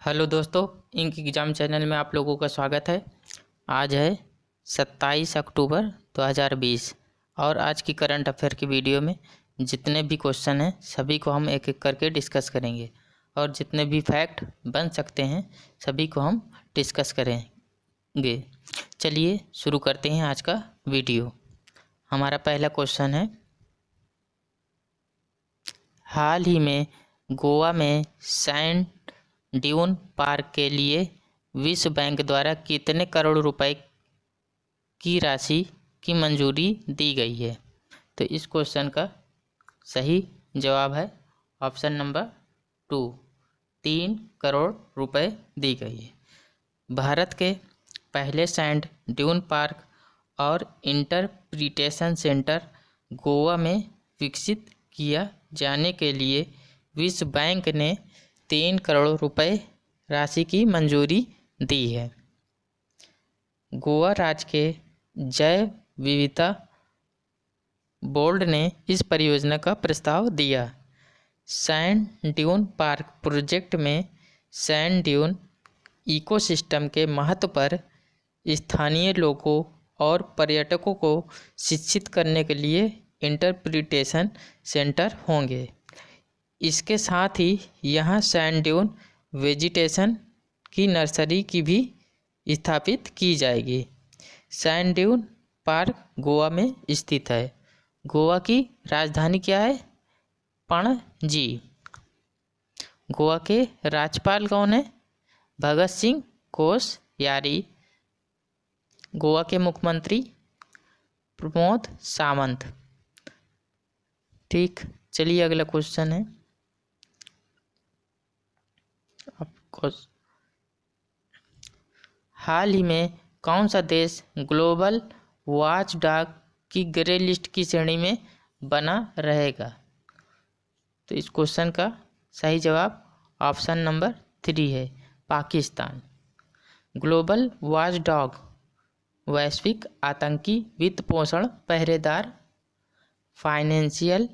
Hello दोस्तों, ink exam channel में आप लोगों का स्वागत है। आज है 27 अक्टूबर 2020 और आज की करंट अफेयर की वीडियो में जितने भी क्वेश्चन हैं सभी को हम एक एक करके डिस्कस करेंगे और जितने भी फैक्ट बन सकते हैं सभी को हम डिस्कस करेंगे। चलिए शुरू करते हैं आज का वीडियो। हमारा पहला क्वेश्चन है, हाल ही में गोवा में सैंड ड्यून पार्क के लिए विश्व बैंक द्वारा कितने करोड़ रुपए की राशि की मंजूरी दी गई है? तो इस क्वेश्चन का सही जवाब है ऑप्शन नंबर 2, 3 करोड़ रुपए दी गई है। भारत के पहले सैंड ड्यून पार्क और इंटरप्रिटेशन सेंटर गोवा में विकसित किया जाने के लिए विश्व बैंक ने 3 करोड़ रुपए राशि की मंजूरी दी है। गोवा राज्य के जैव विविधता बोर्ड ने इस परियोजना का प्रस्ताव दिया। सैंड ड्यून पार्क प्रोजेक्ट में सैंड ड्यून इकोसिस्टम के महत्व पर स्थानीय लोगों और पर्यटकों को शिक्षित करने के लिए इंटरप्रिटेशन सेंटर होंगे। इसके साथ ही यहाँ सैंड ड्यून वेजिटेशन की नर्सरी की भी स्थापित की जाएगी। सैंड ड्यून पार्क गोवा में स्थित है। गोवा की राजधानी क्या है? पणजी। गोवा के राज्यपाल कौन है? भगत सिंह कोश्यारी। गोवा के मुख्यमंत्री प्रमोद सावंत। ठीक, चलिए अगला क्वेश्चन है आपको, हाल ही में कौन सा देश ग्लोबल वॉच डॉग की ग्रे लिस्ट की श्रेणी में बना रहेगा? तो इस क्वेश्चन का सही जवाब ऑप्शन नंबर 3 है, पाकिस्तान। ग्लोबल वॉच डॉग वैश्विक आतंकी वित्त पोषण पहरेदार फाइनेंशियल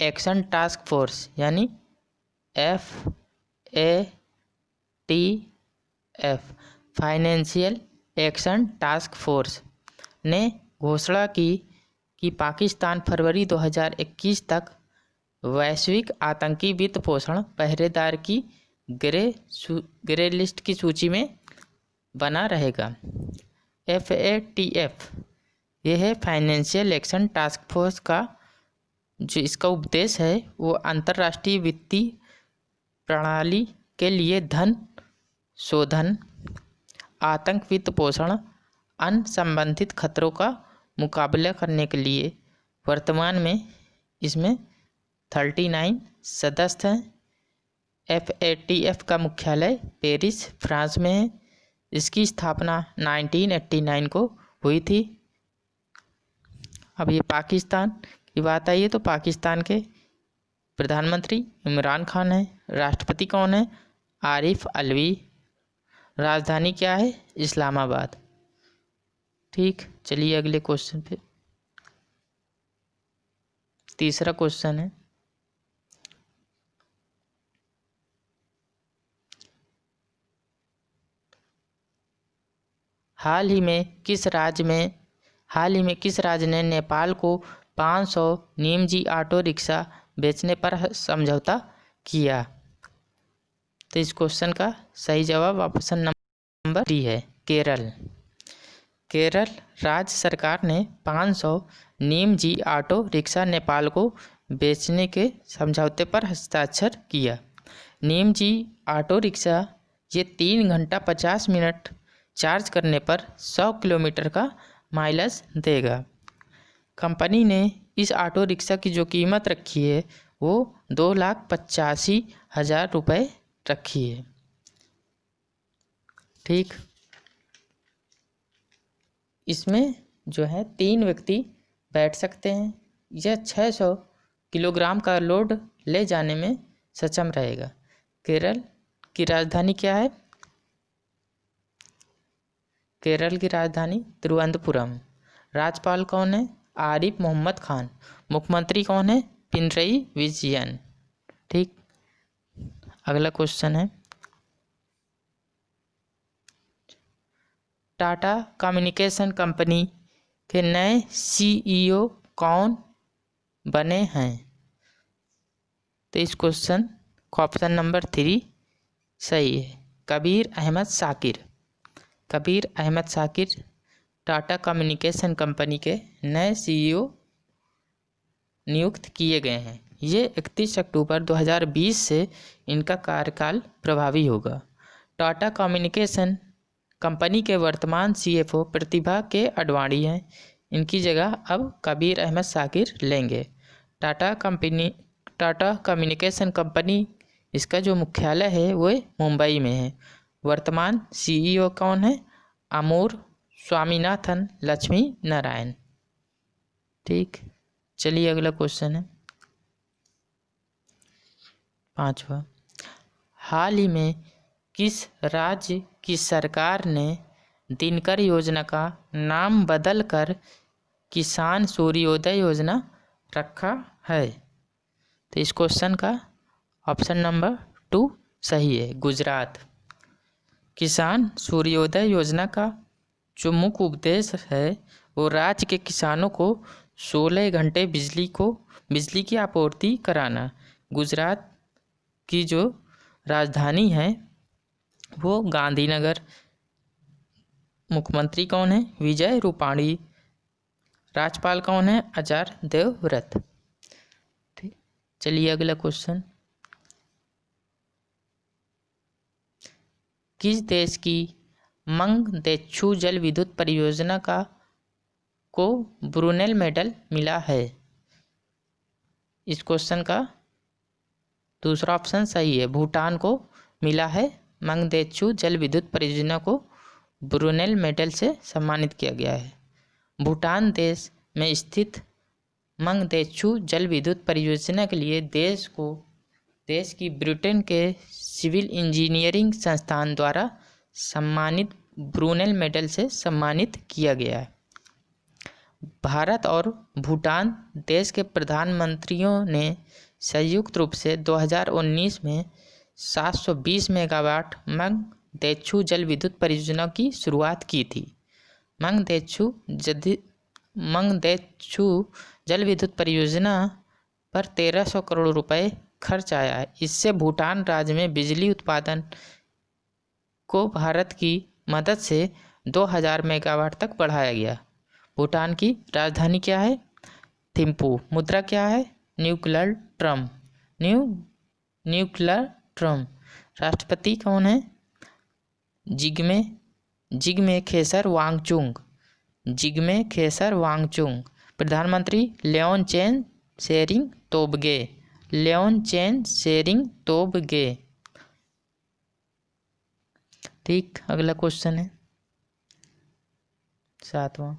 एक्शन टास्क फोर्स यानी FATF financial action task force ने घोषणा की कि पाकिस्तान फरवरी 2021 तक वैश्विक आतंकी वित्त पोषण पहरेदार की ग्रे लिस्ट की सूची में बना रहेगा। FATF यह है फाइनेंशियल एक्शन टास्क फोर्स का जो इसका उद्देश्य है वो अंतर्राष्ट्रीय वित्तीय प्रणाली के लिए धन शोधन, आतंक वित्त पोषण, अन्य संबंधित खतरों का मुकाबला करने के लिए वर्तमान में इसमें 39 सदस्य हैं। FATF का मुख्यालय पेरिस, फ्रांस में है। इसकी स्थापना 1989 को हुई थी। अब ये पाकिस्तान की बात आई है तो पाकिस्तान के प्रधानमंत्री इमरान खान है। राष्ट्रपति कौन है? आरिफ अलवी। राजधानी क्या है? इस्लामाबाद। ठीक, चलिए अगले क्वेश्चन पे। तीसरा क्वेश्चन है, हाल ही में किस राज्य ने नेपाल को 500 निजी ऑटो रिक्शा बेचने पर समझौता किया? तो इस क्वेश्चन का सही जवाब ऑप्शन नंबर 3 है, केरल। केरल राज्य सरकार ने 500 निजी ऑटो रिक्शा नेपाल को बेचने के समझौते पर हस्ताक्षर किया। निजी ऑटो रिक्शा ये 3 घंटा 50 मिनट चार्ज करने पर 100 किलोमीटर का माइलेज देगा। कंपनी ने इस ऑटो रिक्शा की जो कीमत रखी है वो 2,85,000 रुपये रखी है। ठीक, इसमें जो है 3 व्यक्ति बैठ सकते हैं। यह 600 किलोग्राम का लोड ले जाने में सक्षम रहेगा। केरल की राजधानी क्या है? केरल की राजधानी तिरुवनंतपुरम। राज्यपाल कौन है? आरिफ मोहम्मद खान। मुख्यमंत्री कौन है? पिनरई विजयन। ठीक, अगला क्वेश्चन है, टाटा कम्युनिकेशन कंपनी के नए सीईओ कौन बने हैं? तो इस क्वेश्चन का ऑप्शन नंबर 3 सही है, कबीर अहमद शाकिर। कबीर अहमद शाकिर टाटा कम्युनिकेशन कंपनी के नए सीईओ नियुक्त किए गए हैं। ये 31 अक्टूबर 2020 से इनका कार्यकाल प्रभावी होगा। टाटा कम्युनिकेशन कंपनी के वर्तमान सीएफओ प्रतिभा के अडवाणी हैं। इनकी जगह अब कबीर अहमद शाकिर लेंगे। टाटा कम्युनिकेशन कंपनी, इसका जो मुख्यालय है वो मुंबई में है। वर्तमान सीईओ कौन है? अमूर स्वामीनाथन लक्ष्मी नारायण। ठीक, चलिए अगला क्वेश्चन है 5वां। हाल ही में किस राज्य की सरकार ने दिनकर योजना का नाम बदलकर किसान सूर्योदय योजना रखा है? तो इस क्वेश्चन का ऑप्शन नंबर 2 सही है, गुजरात। किसान सूर्योदय योजना का जो मुख्य उद्देश्य है वो राज्य के किसानों को 16 घंटे बिजली की आपूर्ति कराना। गुजरात की जो राजधानी है वो गांधीनगर। मुख्यमंत्री कौन है? विजय रूपाणी। राज्यपाल कौन है? आचार्य देवव्रत। ठीक, चलिए अगला क्वेश्चन, किस देश की मंगदेछु जल विद्युत परियोजना को ब्रूनेल मेडल मिला है? इस क्वेश्चन का दूसरा ऑप्शन सही है, भूटान को मिला है। मंगदेछु जल विद्युत परियोजना को ब्रूनेल मेडल से सम्मानित किया गया है। भूटान देश में स्थित मंगदेछु जल विद्युत परियोजना के लिए देश की ब्रिटेन के सिविल इंजीनियरिंग संस्थान द्वारा सम्मानित ब्रूनेल मेडल से सम्मानित किया गया है। भारत और भूटान देश के प्रधानमंत्रियों ने संयुक्त रूप से 2019 में 720 मेगावाट मंगदेछु जल विद्युत परियोजना की शुरुआत की थी। मंगदेछु जल विद्युत परियोजना पर 1300 करोड़ रुपए खर्च आया है। इससे भूटान राज्य में बिजली उत्पादन को भारत की मदद से 2000 मेगावाट तक बढ़ाया गया। भूटान की राजधानी क्या है? थिम्पू। मुद्रा क्या है? न्यूक्लियर ट्रम। राष्ट्रपति कौन है? जिग्मे खेसर वांगचुंग। प्रधानमंत्री लियोन चेन सेरिंग तोब्गे। ठीक, अगला क्वेश्चन है 7वां।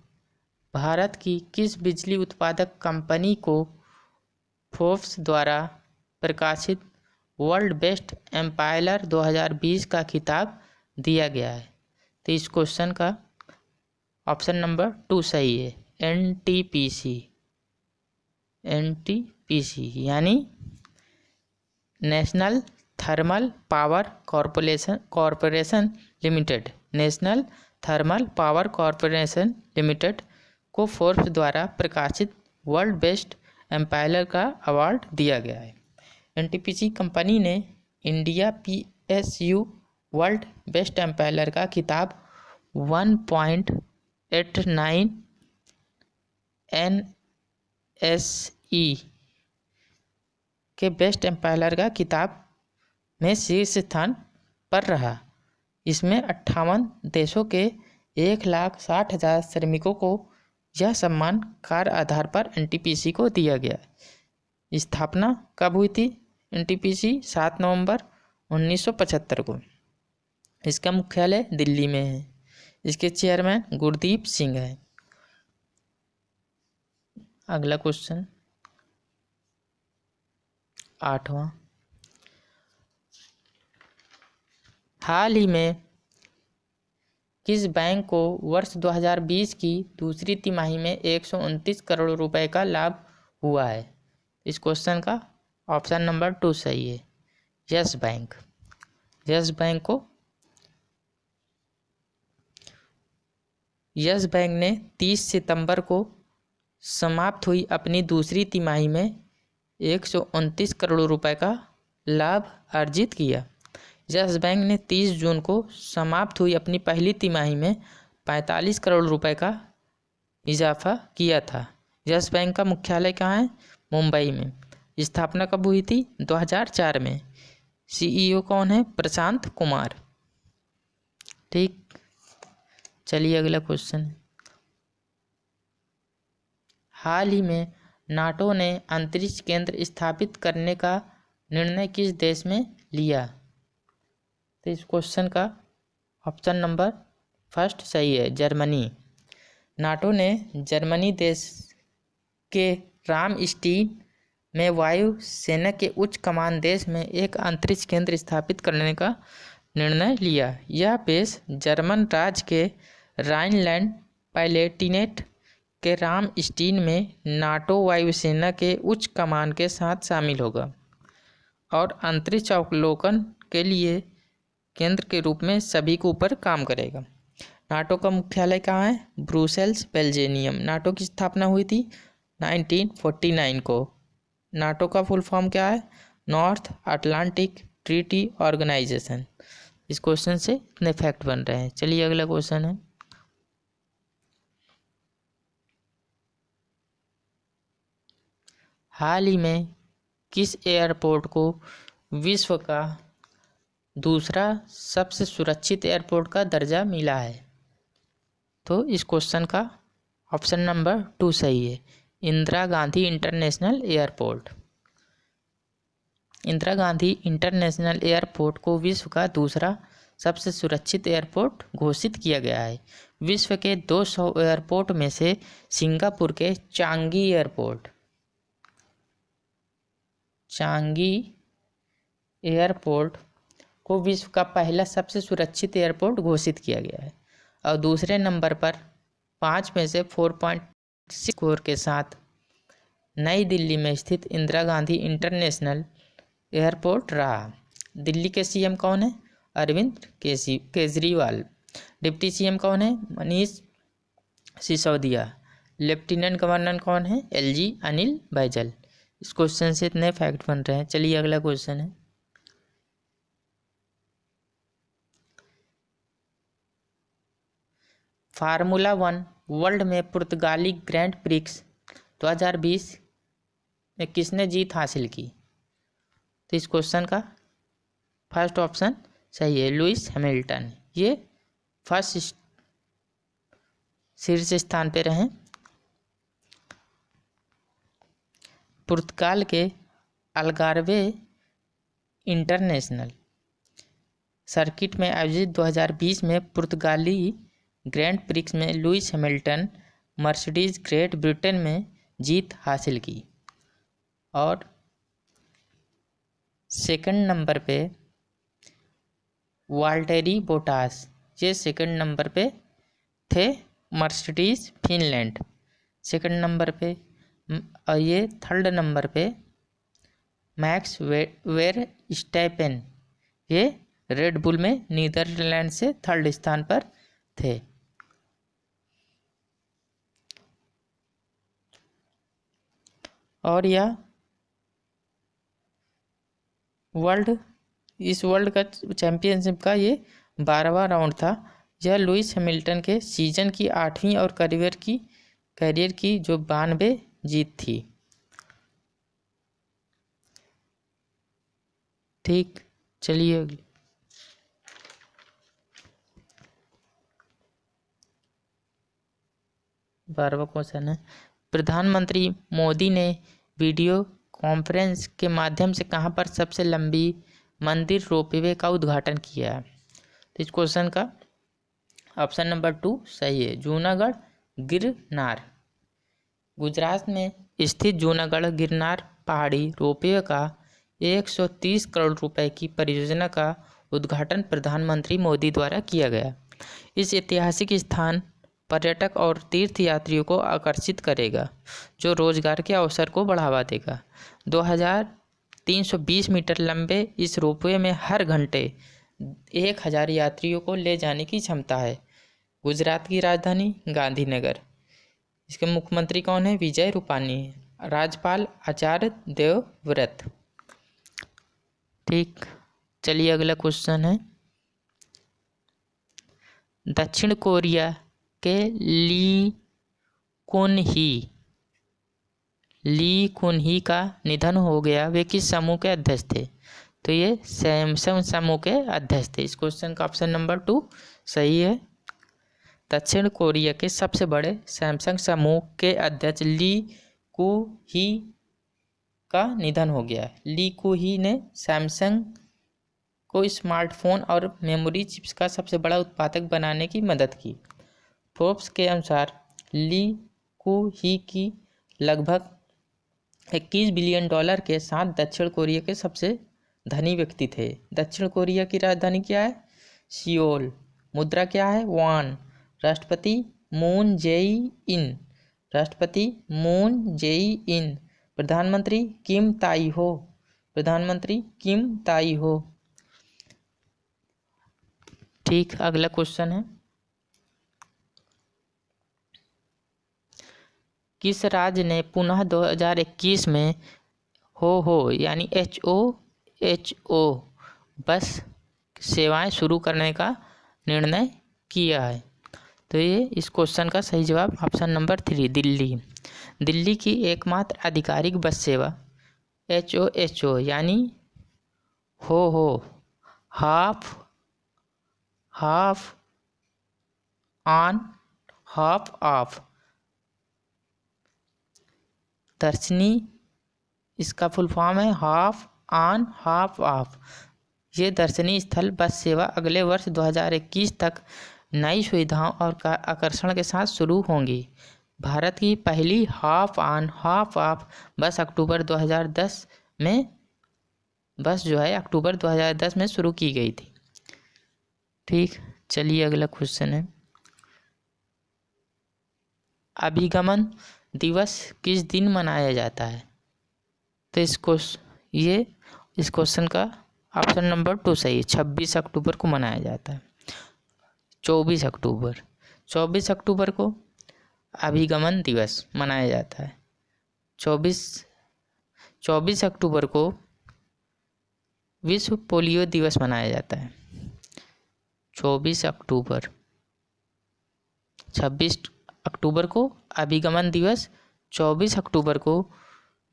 भारत की किस बिजली उत्पादक कंपनी को फोर्ब्स द्वारा प्रकाशित वर्ल्ड बेस्ट एम्पायर 2020 का खिताब दिया गया है? तो इस क्वेश्चन का ऑप्शन नंबर 2 सही है, एनटीपीसी यानी National Thermal Power Corporation Limited. National Thermal Power Corporation Limited को फोर्ब्स द्वारा प्रकाशित वर्ल्ड बेस्ट एम्पायर का अवार्ड दिया गया है। एनटीपीसी कंपनी ने India PSU world best employer का खिताब 1.89 एनएसई के बेस्ट एम्पायर का खिताब में शीर्ष स्थान पर रहा। इसमें 58 देशों के 1,60,000 श्रमिकों को यह सम्मान कार्य आधार पर एनटीपीसी को दिया गया। स्थापना कब हुई थी? एनटीपीसी 7 नवंबर 1975 को। इसका मुख्यालय दिल्ली में है। इसके चेयरमैन गुरदीप सिंह है। अगला क्वेश्चन 8वां। हाल ही में किस बैंक को वर्ष 2020 की दूसरी तिमाही में 129 करोड़ रुपए का लाभ हुआ है? इस क्वेश्चन का ऑप्शन नंबर 2 सही है, यस बैंक। यस बैंक ने 30 सितंबर को समाप्त हुई अपनी दूसरी तिमाही में 129 करोड़ रुपए का लाभ अर्जित किया। यस बैंक ने 30 जून को समाप्त हुई अपनी पहली तिमाही में 45 करोड़ रुपए का इजाफा किया था। यस बैंक का मुख्यालय कहाँ है? मुंबई में। स्थापना कब हुई थी? 2004 में। सीईओ कौन है? प्रशांत कुमार। ठीक, चलिए अगला क्वेश्चन। हाल ही में नाटो ने अंतरिक्ष केंद्र स्थापित करने का निर्णय किस देश में लिया? तो इस क्वेश्चन का ऑप्शन नंबर फर्स्ट सही है, जर्मनी। नाटो ने जर्मनी देश के रामस्टीन में वायु सेना के उच्च कमान देश में एक अंतरिक्ष केंद्र स्थापित करने का निर्णय लिया। यह बेस जर्मन राज्य के राइनलैंड पैलेटिनेट के रामस्टीन में नाटो वायुसेना के उच्च कमान के साथ शामिल होगा और अंतरिक्ष अवलोकन के लिए केंद्र के रूप में सभी के ऊपर काम करेगा। नाटो का मुख्यालय कहाँ है? Brussels, Belgium. नाटो की स्थापना हुई थी 1949 को। नाटो का फुल फॉर्म क्या है? North Atlantic Treaty Organization. इस क्वेश्चन से इतने फैक्ट बन रहे हैं। चलिए अगला क्वेश्चन है। हाल ही में किस एयरपोर्ट को विश्व का दूसरा सबसे सुरक्षित एयरपोर्ट का दर्जा मिला है? तो इस क्वेश्चन का ऑप्शन नंबर 2 सही है, Indira Gandhi international airport. Indira Gandhi international airport को विश्व का दूसरा सबसे सुरक्षित एयरपोर्ट घोषित किया गया है। विश्व के 200 एयरपोर्ट में से सिंगापुर के चांगी एयरपोर्ट को विश्व का पहला सबसे सुरक्षित एयरपोर्ट घोषित किया गया है और दूसरे नंबर पर 5 में से 4.6 स्कोर के साथ नई दिल्ली में स्थित इंदिरा गांधी इंटरनेशनल एयरपोर्ट रहा। दिल्ली के सीएम कौन है? अरविंद केजरीवाल। डिप्टी सीएम कौन है? मनीष सिसोदिया। लेफ्टिनेंट गवर्नर कौन है? एलजी अनिल बैजल। इस क्वेश्चन से इतने फैक्ट बन रहे हैं। चलिए अगला क्वेश्चन है। फार्मूला 1 वर्ल्ड में पुर्तगाली ग्रैंड प्रिक्स 2020 में किसने जीत हासिल की? तो इस क्वेश्चन का फर्स्ट ऑप्शन सही है, लुइस हैमिल्टन। ये फर्स्ट शीर्ष स्थान पे रहे। पुर्तगाल के अल्गार्वे इंटरनेशनल सर्किट में आयोजित 2020 में पुर्तगाली ग्रैंड प्रिक्स में Lewis Hamilton Mercedes great Britain में जीत हासिल की और सेकंड नंबर पे वाल्टेरी बोटास, ये सेकंड नंबर पे थे। मर्सिडीज फिनलैंड सेकंड नंबर पे और ये थर्ड नंबर पे मैक्स वेरस्टैपेन, ये रेड बुल में नीदरलैंड से थर्ड स्थान पर थे। और यह इस वर्ल्ड का चैंपियनशिप का ये 12वां राउंड था। यह लुइस हैमिल्टन के सीजन की 8वीं और करियर की जो 92 जीत थी। ठीक, चलिए 12वां क्वेश्चन है। प्रधानमंत्री मोदी ने वीडियो कॉन्फ्रेंस के माध्यम से कहां पर सबसे लंबी मंदिर रोपवे का उद्घाटन किया है? तो इस क्वेश्चन का ऑप्शन नंबर 2 सही है, जूनागढ़ गिरनार। गुजरात में स्थित जूनागढ़ गिरनार पहाड़ी रोपवे का 130 करोड़ रुपए की परियोजना का उद्घाटन प्रधानमंत्री मोदी द्वारा किया गया। इस ऐतिहासिक स्थान पर्यटक और तीर्थयात्रियों को आकर्षित करेगा, जो रोजगार के अवसर को बढ़ावा देगा। 320 मीटर लंबे इस रोपवे में हर घंटे 1000 यात्रियों को ले जाने की क्षमता है। गुजरात की राजधानी गांधीनगर। इसके मुख्यमंत्री कौन है? विजय रूपानी। राज्यपाल आचार्य देवव्रत। ठीक, चलिए अगला क्वेश्चन है, दक्षिण कोरिया के ली कुन ही का निधन हो गया, वे किस समूह के अध्यक्ष थे? तो ये सैमसंग समूह के अध्यक्ष थे। इस क्वेश्चन का ऑप्शन नंबर 2 सही है। दक्षिण कोरिया के सबसे बड़े सैमसंग समूह के अध्यक्ष ली कु ही का निधन हो गया। ली कु ही ने सैमसंग को स्मार्टफोन और मेमोरी चिप्स का सबसे बड़ा उत्पादक बनाने की मदद की। फोर्ब्स के अनुसार ली कु ही की लगभग 21 बिलियन डॉलर के साथ दक्षिण कोरिया के सबसे धनी व्यक्ति थे। दक्षिण कोरिया की राजधानी क्या है? सियोल। मुद्रा क्या है? वॉन। राष्ट्रपति मून जेई इन। प्रधानमंत्री किम ताई हो। ठीक, अगला क्वेश्चन है, किस राज्य ने पुनः 2021 में हो यानी HO बस सेवाएं शुरू करने का निर्णय किया है? तो ये इस क्वेश्चन का सही जवाब ऑप्शन नंबर 3 दिल्ली की एकमात्र आधिकारिक बस सेवा HO यानी हो हाफ ऑन हाफ ऑफ दर्शनी, इसका फुल फॉर्म है हाफ ऑन हाफ ऑफ। ये दर्शनीय स्थल बस सेवा अगले वर्ष 2021 तक नई सुविधाओं और आकर्षण के साथ शुरू होंगी। भारत की पहली हाफ ऑन हाफ ऑफ बस अक्टूबर 2010 में शुरू की गई थी। ठीक, चलिए अगला क्वेश्चन है, अभिगमन दिवस किस दिन मनाया जाता है? तो इस क्वेश्चन का ऑप्शन नंबर 2 सही है। 26 अक्टूबर को मनाया जाता है। 24 अक्टूबर को अभिगमन दिवस मनाया जाता है। 24 अक्टूबर को विश्व पोलियो दिवस मनाया जाता है। 26 अक्टूबर को अभिगमन दिवस, 24 अक्टूबर को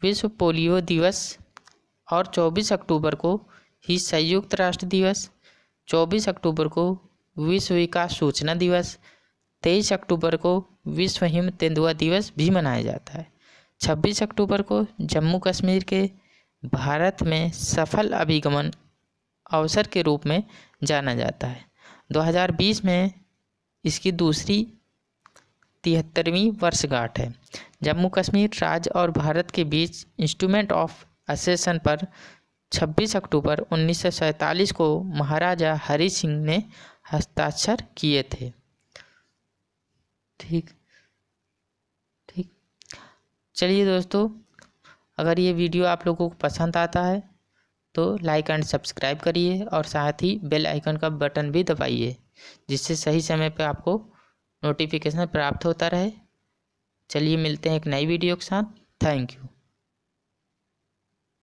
विश्व पोलियो दिवस और 24 अक्टूबर को ही संयुक्त राष्ट्र दिवस, 24 अक्टूबर को विश्व विकास सूचना दिवस, 23 अक्टूबर को विश्व हिम तेंदुआ दिवस भी मनाया जाता है। 26 अक्टूबर को जम्मू कश्मीर के भारत में सफल अभिगमन अवसर के रूप में जाना जाता है। 2020 में इसकी दूसरी 73वीं वर्षगांठ है। जम्मू कश्मीर राज्य और भारत के बीच इंस्ट्रूमेंट ऑफ एसेसन पर 26 अक्टूबर 1947 को महाराजा हरि सिंह ने हस्ताक्षर किए थे। ठीक, चलिए दोस्तों, अगर ये वीडियो आप लोगों को पसंद आता है तो लाइक एंड सब्सक्राइब करिए और साथ ही बेल आइकन का बटन भी दबाइए, जिससे सही समय पर आपको नोटिफिकेशन प्राप्त होता रहे। चलिए मिलते हैं एक नई वीडियो के साथ। Thank you.